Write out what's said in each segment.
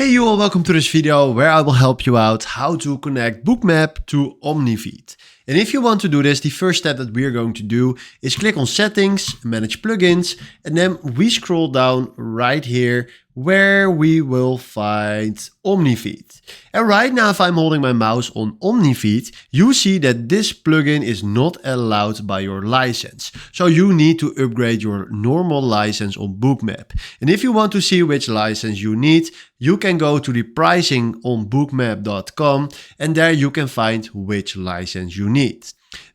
Hey you all, welcome to this video where I will help you out how to connect Bookmap to OmniFeed. And if you want to do this, the first step that we are going to do is click on Settings, Manage Plugins, and then we scroll down right here where we will find OmniFeed. And right now, if I'm holding my mouse on OmniFeed, you see that this plugin is not allowed by your license. So you need to upgrade your normal license on Bookmap. And if you want to see which license you need, you can go to the pricing on bookmap.com and there you can find which license you need.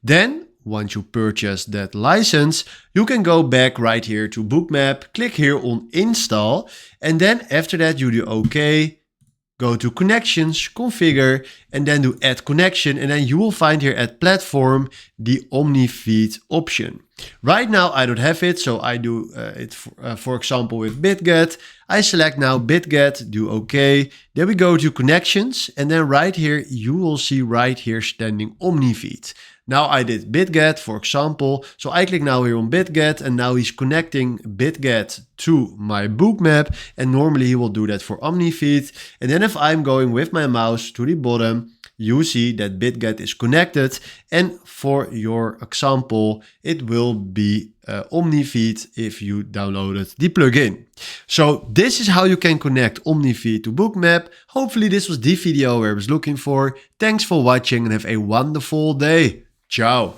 Then, once you purchase that license, you can go back right here to Bookmap, click here on Install, and then after that you do OK, go to Connections, Configure, and then do Add Connection, and then you will find here at Platform the OmniFeed option. Right now I don't have it, so I do it for example with BitGet. I select now BitGet, do OK, then we go to Connections, and then right here you will see right here standing OmniFeed. Now I did BitGet, for example, so I click now here on BitGet and now he's connecting BitGet to my Bookmap, and normally he will do that for OmniFeed. And then if I'm going with my mouse to the bottom, you see that BitGet is connected, and for your example, it will be OmniFeed if you downloaded the plugin. So this is how you can connect OmniFeed to Bookmap. Hopefully this was the video I was looking for. Thanks for watching and have a wonderful day. Ciao.